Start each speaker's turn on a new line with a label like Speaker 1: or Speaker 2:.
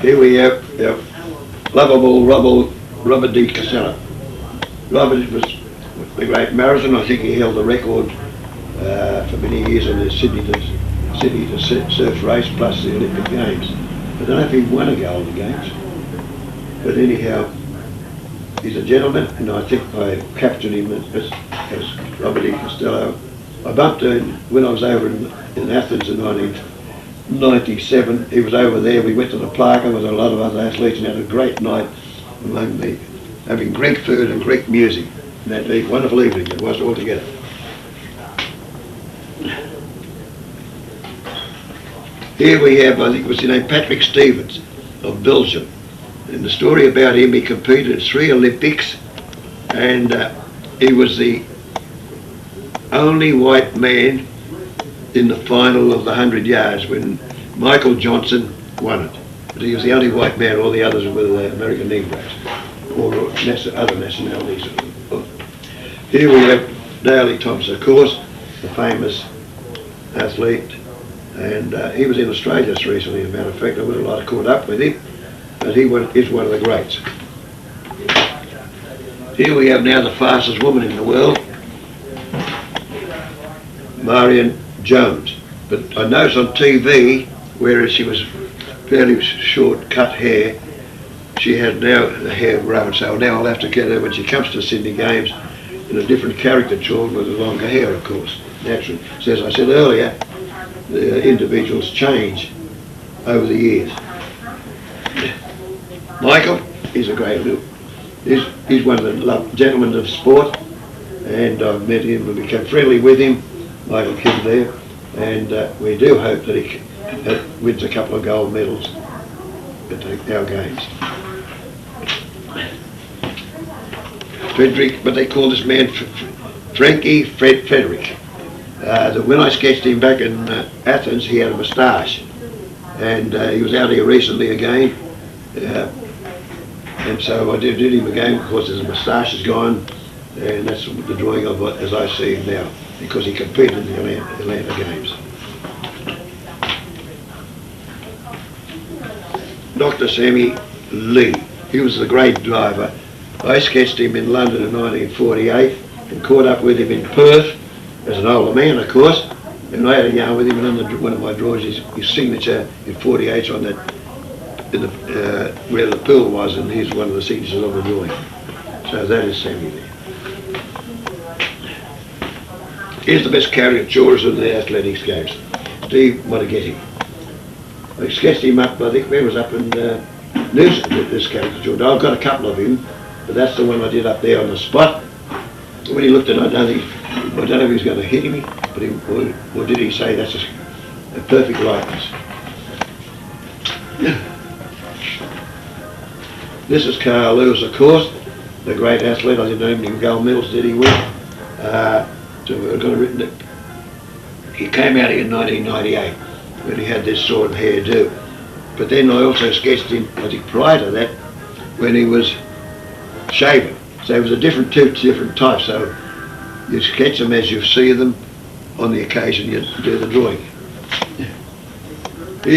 Speaker 1: Here we have our lovable Robert D. Casella. Robert was the great marathon. I think he held the record for many years on the Sydney to surf race plus the Olympic Games. I don't know if he won a Golden Games, but anyhow, he's a gentleman, and I think I captured him as Robert E. Costello. I bumped him when I was over in Athens in 1997. He was over there. We went to the park with a lot of other athletes and had a great night among me, having Greek food and Greek music. And that wonderful evening it was altogether. Here we have, I think it was his name, Patrick Stevens of Belgium. And the story about him, he competed at 3 Olympics, and he was the only white man in the final of the 100 yards when Michael Johnson won it. But he was the only white man, all the others were American Negroes, or other nationalities. Here we have Daley Thompson, of course, the famous athlete, and he was in Australia just recently, as a matter of fact. I would have liked to caught up with him, but he is one of the greats. Here we have now the fastest woman in the world, Marion Jones. But I noticed on TV, whereas she was fairly short cut hair, she has now the hair grown, so now I'll have to get her when she comes to Sydney Games in a different caricature with the longer hair, of course, naturally. So as I said earlier, the individuals change over the years. Michael, he's a great little, he's one of the gentlemen of sport, and I've met him and become friendly with him, Michael Kim there, and we do hope that he wins a couple of gold medals at our games. Frederick, but they call this man Frankie Frederick. When I sketched him back in Athens, he had a moustache, and he was out here recently again, and so I did him again. Of course, his moustache is gone, and that's the drawing of it as I see him now, because he competed in the Atlanta Games. Dr. Sammy Lee, he was a great driver. I sketched him in London in 1948 and caught up with him in Perth as an older man, of course, and I had a yarn with him, and on one of my drawings, his signature in 48 on that, where the pool was, and he's one of the signatures of the drawing. So that is Sammy there. Here's the best caricaturist in the athletics games, Steve Monaghetti. I sketched him up, I think he was up in News, this caricature. I've got a couple of him, but that's the one I did up there on the spot. When he looked at it, I don't know if he was going to hit me, but or did he say that's a perfect likeness. This is Carl Lewis, of course, the great athlete. I didn't know how many gold medals did he win. So I've got it written that he came out here in 1998 when he had this sort of hairdo. But then I also sketched him, I think prior to that, when he was shaven. So it was two different types. So you sketch them as you see them on the occasion you do the drawing.